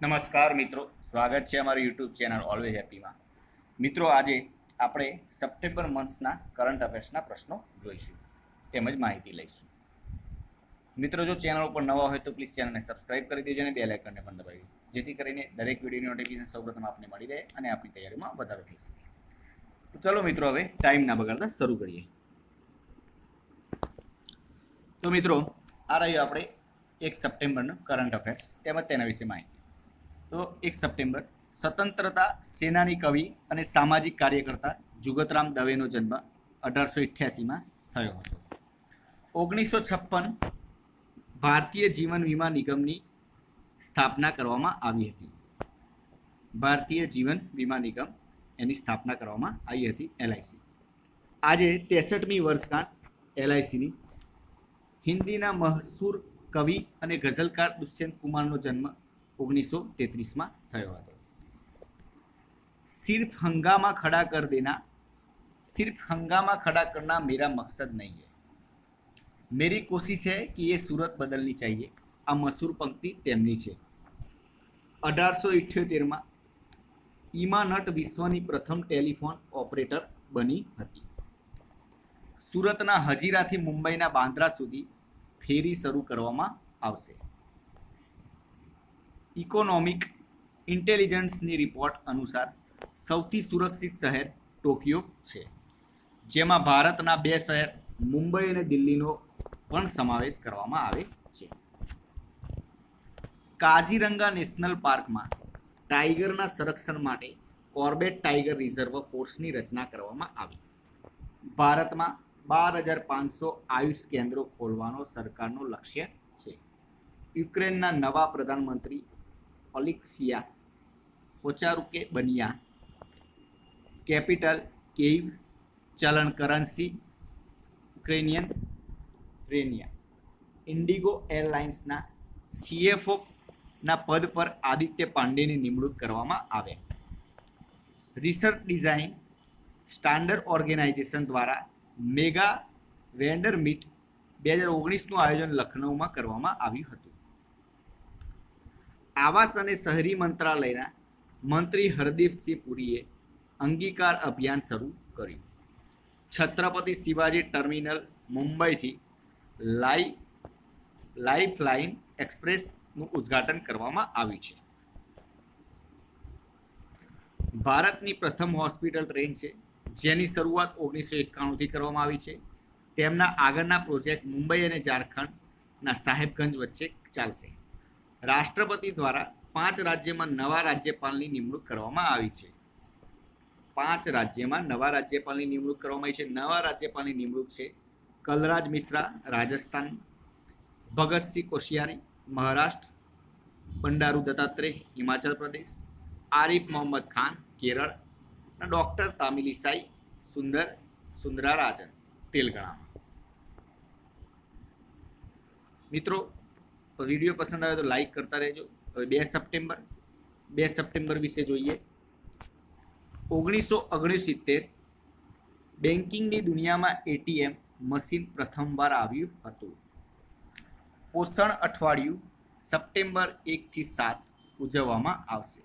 નમસ્કાર મિત્રો, સ્વાગત છે અમારી યુટ્યુબ ચેનલ ઓલવેઝ હેપીમાં. મિત્રો, આજે આપણે સપ્ટેમ્બર મંથના કરંટ અફેર્સના પ્રશ્નો જોઈશું તેમજ માહિતી લઈશું. મિત્રો, જો ચેનલ ઉપર નવા હોય તો પ્લીઝ ચેનલને સબસ્ક્રાઇબ કરી દેજો અને બેલ આઇકનને પણ દબાવી દો, જેથી કરીને દરેક વિડીયોની નોટિફિકેશન સૌપ્રથમ આપને મળી રહે અને આપણી તૈયારીમાં વધારો થઈ શકે. તો ચલો મિત્રો, હવે ટાઈમ ના બગાડતા શરૂ કરીએ. તો મિત્રો, આ રહ્યું આપણે 1 સપ્ટેમ્બરનો કરંટ અફેર્સ તેમજ તેના વિશે માહિતી. તો 1 સપ્ટેમ્બર સ્વતંત્રતા સેનાની કવિ અને સામાજિક કાર્યકર્તા જુગતરામ દવેનો જન્મ 1888માં થયો હતો. 1956 ભારતીય જીવન વીમા નિગમની સ્થાપના કરવામાં આવી હતી. ભારતીય જીવન વીમા નિગમ એની સ્થાપના કરવામાં આવી હતી, એલઆઈસી. આજે 63મી વર્ષગાંઠ એલઆઈસીની. હિન્દીના મશહૂર કવિ અને ગઝલકાર દુષ્યંત કુમારનો જન્મ 1933માં થયો હતો. सिर्फ हंगामा खड़ा करना मेरा मकसद नहीं है, मेरी कोशिश है कि ये सूरत बदलनी चाहिए. આ મશહૂર પંક્તિ તેમની છે. 1878માં ઈમા નટ વિશ્વની પ્રથમ ટેલિફોન ઓપરેટર બની હતી. સુરતના હજીરાથી મુંબઈના બાંદ્રા સુધી ફેરી શરૂ કરવામાં આવશે. ઇકોનોમિક ઇન્ટેલિજન્સની રિપોર્ટ અનુસાર સૌથી સુરક્ષિત શહેર ટોક્યો છે, જેમાં ભારતના 2 શહેર મુંબઈ અને દિલ્હીનો પણ સમાવેશ કરવામાં આવે છે. કાઝીરંગા નેશનલ પાર્કમાં ટાઈગરના સંરક્ષણ માટે કોર્બેટ ટાઈગર રિઝર્વ ફોર્સની રચના કરવામાં આવી. ભારતમાં 12,500 આયુષ કેન્દ્રો ખોલવાનો સરકારનો લક્ષ્ય છે. યુક્રેનના નવા પ્રધાનમંત્રી ઓલેક્સિયા હોચારુકે બન્યા. કેપિટલ કેઇવ. ચલણ કરન્સી યુક્રેનિયન રેનિયા. ઇન્ડિગો એરલાઇન્સના સીએફઓના પદ પર આદિત્ય પાંડેની નિમણૂક કરવામાં આવ્યા. રિસર્ચ ડિઝાઇન સ્ટાન્ડર્ડ ઓર્ગેનાઇઝેશન દ્વારા મેગા વેન્ડર મીટ 2019નું આયોજન લખનૌમાં કરવામાં આવ્યું હતું. આવાસ અને શહેરી મંત્રાલયના મંત્રી હરદીપસિંહ પુરીએ અંગીકાર અભિયાન શરૂ કર્યું. છત્રપતિ શિવાજી ટર્મિનલ મુંબઈથી લાઇફલાઇન એક્સપ્રેસનું ઉદ્ઘાટન કરવામાં આવ્યું છે. ભારતની પ્રથમ હોસ્પિટલ ટ્રેન છે, જેની શરૂઆત 1991થી કરવામાં આવી છે. તેમના આગળના પ્રોજેક્ટ મુંબઈ અને ઝારખંડના સાહેબગંજ વચ્ચે ચાલશે. રાષ્ટ્રપતિ દ્વારા 5 રાજ્યમાં નવા રાજ્યપાલની નિમણૂક કરવામાં આવી છે. 5 રાજ્યમાં નવા રાજ્યપાલની નિમણૂક કરવામાં આવી છે. નવા રાજ્યપાલની નિમણૂક છે કલરાજ મિશ્રા રાજસ્થાન, ભગતસિંહ કોશિયારી મહારાષ્ટ્ર, બંડારુ દત્તાત્રેય હિમાચલ પ્રદેશ, આરિફ મોહમ્મદ ખાન કેરળ અને ડૉક્ટર તામિલિસાઈ સુંદરારાજન તેલંગાણા. મિત્રો, વિડીયો પસંદ આવે તો લાઈક કરતા રહેજો. હવે 2 સપ્ટેમ્બર વિશે જોઈએ. 1969 બેન્કિંગની દુનિયામાં એટીએમ મશીન પ્રથમવાર આવ્યું હતું. પોષણ અઠવાડિયું સપ્ટેમ્બર 1થી 7 ઉજવવામાં આવશે.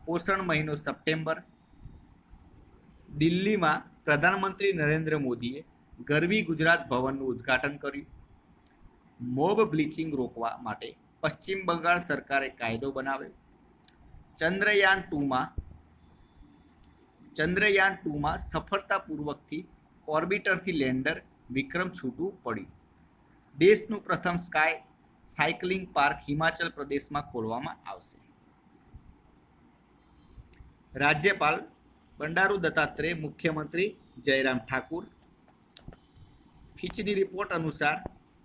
પોષણ મહિનો સપ્ટેમ્બર. દિલ્હીમાં પ્રધાનમંત્રી નરેન્દ્ર મોદીએ ગરવી ગુજરાત ભવનનું ઉદ્ઘાટન કર્યું. મોબ બ્લીચિંગ રોકવા માટે પશ્ચિમ બંગાળ સરકારે કાયદો બનાવ્યો. ચંદ્રયાન 2માં સફળતાપૂર્વકથી ઓર્બિટરથી લેન્ડર વિક્રમ છૂટું પડ્યું. દેશનું પ્રથમ સ્કાય સાયકલિંગ પાર્ક હિમાચલ પ્રદેશમાં ખોલવામાં આવશે. રાજ્યપાલ બંડારુ દત્તાત્રેય, મુખ્યમંત્રી જયરામ ઠાકુર. ફિચની રિપોર્ટ અનુસાર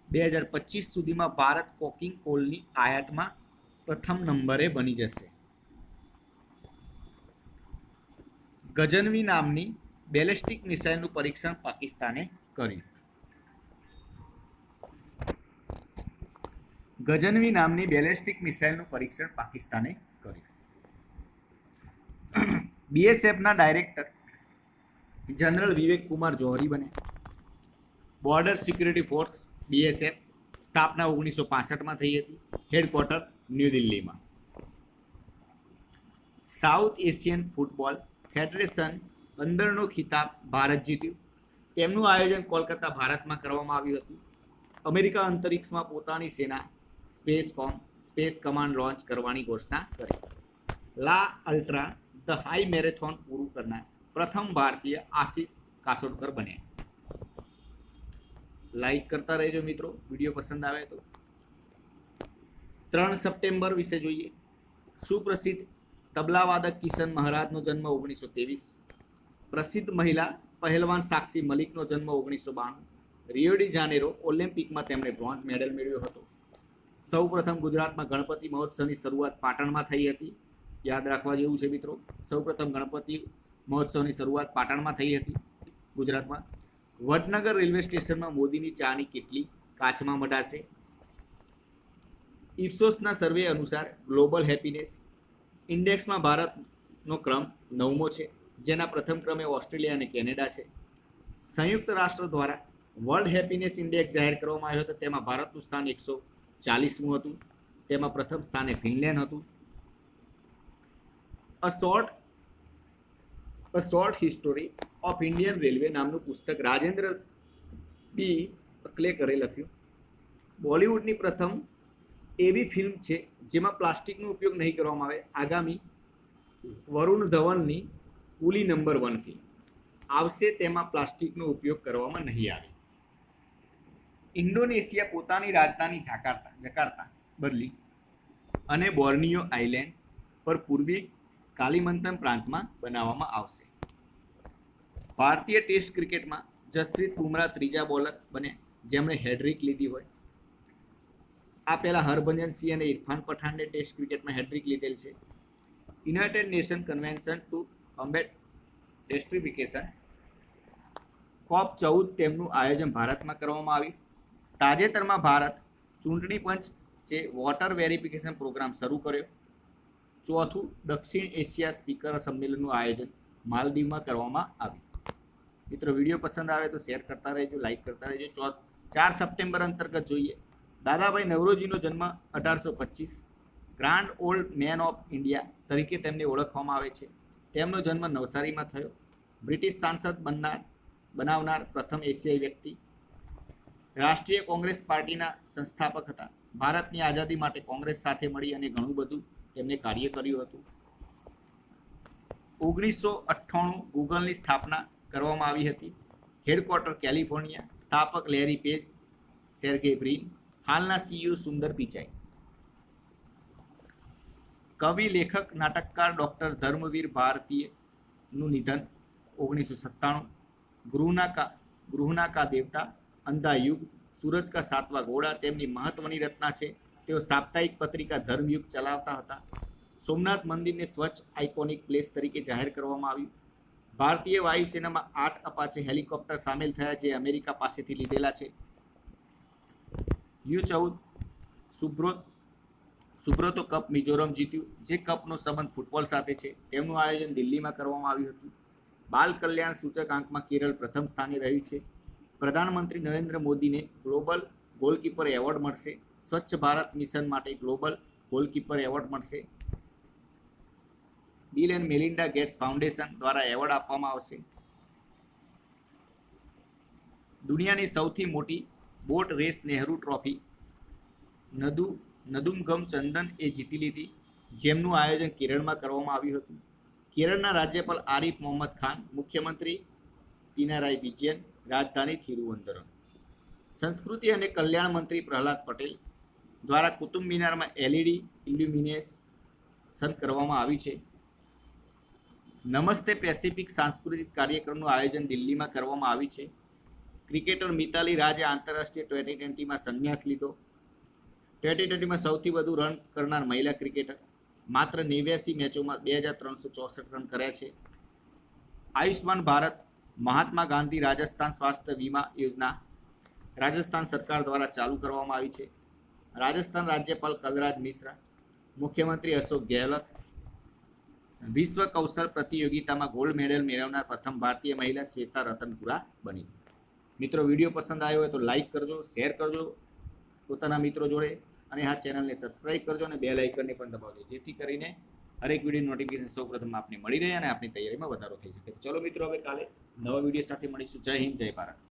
2025 સુધીમાં ભારત કોકિંગ કોલની આયાતમાં પ્રથમ નંબરે બની જશે. ગજનવી નામની બેલિસ્ટિક મિસાઇલનું પરીક્ષણ પાકિસ્તાને કર્યું. ગજનવી નામની બેલિસ્ટિક મિસાઇલનું પરીક્ષણ પાકિસ્તાને કર્યું. બીએસએફના ડાયરેક્ટર જનરલ વિવેક કુમાર જોહરી બને. બોર્ડર સિક્યુરિટી ફોર્સ બીએસએફ સ્થાપના 1965માં થઈ હતી. હેડક્વાર્ટર ન્યૂ દિલ્હીમાં. સાઉથ એશિયન ફૂટબોલ ફેડરેશન 15નો ખિતાબ ભારત જીત્યું. તેમનું આયોજન કોલકાતા ભારતમાં કરવામાં આવ્યું હતું. અમેરિકા અંતરિક્ષમાં પોતાની સેના સ્પેસ કમાન્ડ લોન્ચ કરવાની ઘોષણા કરી. લા અલ્ટ્રા ધ હાઈ મેરેથોન પૂરું કરનાર પ્રથમ ભારતીય આશિષ કાસોડકર બન્યા. લાઈક કરતા રહેજો મિત્રો, વિડીયો પસંદ આવે તો. 3 સપ્ટેમ્બર વિશે જોઈએ. સુપ્રસિદ્ધ તબલાવાદક કિશન મહારાજનો જન્મ 1923. પ્રસિદ્ધ મહિલા પહેલવાન સાક્ષી મલિકનો જન્મ 1992. રિયો ડી જાનેરો ઓલિમ્પિકમાં તેમણે બ્રોન્ઝ મેડલ મેળવ્યો હતો. સૌપ્રથમ ગુજરાતમાં ગણપતિ મહોત્સવની શરૂઆત પાટણમાં થઈ હતી. યાદ રાખવા જેવું છે મિત્રો, સૌપ્રથમ ગણપતિ મહોત્સવની શરૂઆત પાટણમાં થઈ હતી ગુજરાતમાં. વડનગર રેલવે સ્ટેશનમાં મોદીની ચાની કેટલી કાચમાં મઢાશે. ઇપ્સોસના સર્વે અનુસાર ગ્લોબલ હેપીનેસ ઇન્ડેક્સમાં ભારતનો ક્રમ 9મો છે, જેના પ્રથમ ક્રમે ઓસ્ટ્રેલિયા અને કેનેડા છે. સંયુક્ત રાષ્ટ્ર દ્વારા વર્લ્ડ હેપીનેસ ઇન્ડેક્સ જાહેર કરવામાં આવ્યો હતો. તેમાં ભારતનું સ્થાન 140મું હતું. તેમાં પ્રથમ સ્થાને ફિનલેન્ડ હતું. અ short history of Indian railway નામનું પુસ્તક રાજેન્દ્ર બી અકલેકરે લખ્યું. બોલિવૂડની પ્રથમ એવી ફિલ્મ છે જેમાં પ્લાસ્ટિકનો ઉપયોગ નહીં કરવામાં આવે. આગામી વરુણ ધવનની કુલી નંબર 1 ફિલ્મ આવશે, તેમાં પ્લાસ્ટિકનો ઉપયોગ કરવામાં નહીં આવે. ઇન્ડોનેશિયા પોતાની રાજધાની જકાર્તા બદલી અને બોર્નિયો આઇલેન્ડ પર પૂર્વી કાલિમંતન પ્રાંતમાં બનાવવામાં આવશે. ભારતીય ટેસ્ટ ક્રિકેટમાં જસપ્રીત બુમરાહ ત્રીજા બોલર બને જેમણે હેડ્રિક લીધી હોય. આ પહેલાં હરભજન સિંહ અને ઇરફાન પઠાણને ટેસ્ટ ક્રિકેટમાં હેડ્રિક લીધેલ છે. United Nation convention to combat desertification COP14 તેમનું આયોજન ભારતમાં કરવામાં આવ્યું. તાજેતરમાં ભારત ચૂંટણી પંચે વોટર વેરિફિકેશન પ્રોગ્રામ શરૂ કર્યો. ચોથું દક્ષિણ એશિયા સ્પીકર સંમેલનનું આયોજન માલદીવમાં કરવામાં આવ્યું. મિત્રો, વિડીયો પસંદ આવે તો શેર કરતા રહેજો, લાઈક કરતા રહેજો. 4 સપ્ટેમ્બર અંતર્ગત જોઈએ. દાદાભાઈ નવરોજીનો જન્મ 1825. Grand old man of India તરીકે તેમને ઓળખવામાં આવે છે. તેમનો જન્મ નવસારીમાં થયો. બ્રિટિશ સાંસદ બનાવનાર પ્રથમ એશિયાઈ વ્યક્તિ. રાષ્ટ્રીય કોંગ્રેસ પાર્ટીના સંસ્થાપક હતા. ભારતની આઝાદી માટે કોંગ્રેસ સાથે મળી અને ઘણું બધું તેમણે કાર્ય કર્યું હતું. 1998 ગૂગલની સ્થાપના કરવામાં આવી હતી. Headquarter California. સ્થાપક લેરી પેજ, સેર્ગે બ્રિન. હાલના CEO સુંદર પિચાઈ. કવિ, લેખક, નાટકકાર ડૉક્ટર ધર્મવીર ભારતીયનું નિધન 1997. ગૃહના કા દેવતા, અંધા યુગ, સૂરજ કા સાતવા ઘોડા તેમની મહત્વની રચના છે. તેઓ સાપ્તાહિક પત્રિકા ધર્મયુગ ચલાવતા હતા. સોમનાથ મંદિરને સ્વચ્છ આઇકોનિક પ્લેસ તરીકે જાહેર કરવામાં આવ્યું. ભારતીય વાયુસેનામાં 8 અપાચે હેલિકોપ્ટર સામેલ થયા, જે અમેરિકા પાસેથી લીધેલા છે. U14 સુબ્રતો કપ મિઝોરમ જીત્યું, જે કપનો સંબંધ ફૂટબોલ સાથે છે. તેમનું આયોજન દિલ્હીમાં કરવામાં આવ્યું હતું. બાલ કલ્યાણ સૂચકાંકમાં કેરળ પ્રથમ સ્થાને રહ્યું છે. પ્રધાનમંત્રી નરેન્દ્ર મોદીને ગ્લોબલ ગોલકીપર એવોર્ડ મળશે. સ્વચ્છ ભારત મિશન માટે ગ્લોબલ ગોલકીપર એવોર્ડ મળશે. Bill and Melinda Gates foundation દ્વારા એવોર્ડ આપવામાં આવશે. દુનિયાની સૌથી મોટી boat race Nehru trophy Nadubhagam Chundan એ જીતી લીધી, જેમનું આયોજન કેરળમાં કરવામાં આવ્યું હતું. કેરળના રાજ્યપાલ આરિફ મોહમ્મદ ખાન, મુખ્યમંત્રી પિનારાઈ વિજયન, રાજધાની થિરુવનંતપુરમ. સંસ્કૃતિ અને કલ્યાણ મંત્રી પ્રહલાદ પટેલ દ્વારા કુતુબ મિનારમાં LED ઇલ્યુમિનેશન કરવામાં આવ્યું છે. નમસ્તે પેસિફિક સાંસ્કૃતિક કાર્યક્રમનું આયોજન દિલ્હીમાં કરવામાં આવ્યું છે. ક્રિકેટર મિતાલી રાજે આંતરરાષ્ટ્રીય T20માં સંન્યાસ લીધો. T20માં સૌથી વધુ રન કરનાર મહિલા ક્રિકેટર, માત્ર 89 મેચોમાં 2364 રન કર્યા છે. આયુષ્માન ભારત મહાત્મા ગાંધી રાજસ્થાન સ્વાસ્થ્ય વીમા યોજના રાજસ્થાન સરકાર દ્વારા ચાલુ કરવામાં આવી છે. રાજસ્થાન રાજ્યપાલ કલરાજ મિશ્રા, મુખ્યમંત્રી અશોક ગેહલોત. વિશ્વ કૌશલ પ્રતિયોગિતામાં ગોલ્ડ મેડલ મેળવનાર પ્રથમ ભારતીય મહિલા શ્વેતા રતનપુરા બની. મિત્રો, વિડીયો પસંદ આવ્યો હોય તો લાઈક કરજો, શેર કરજો પોતાના મિત્રો જોડે, અને આ ચેનલને સબસ્ક્રાઈબ કરજો અને બેલ આઇકનને પણ દબાવજો, જેથી કરીને હરેક વિડીયો નોટિફિકેશન સૌપ્રથમ આપને મળી રહે અને આપની તૈયારીમાં વધારો થઈ શકે. તો ચલો મિત્રો, હવે કાલે નવા વિડીયો સાથે મળીશું. જય હિન્દ, જય ભારત.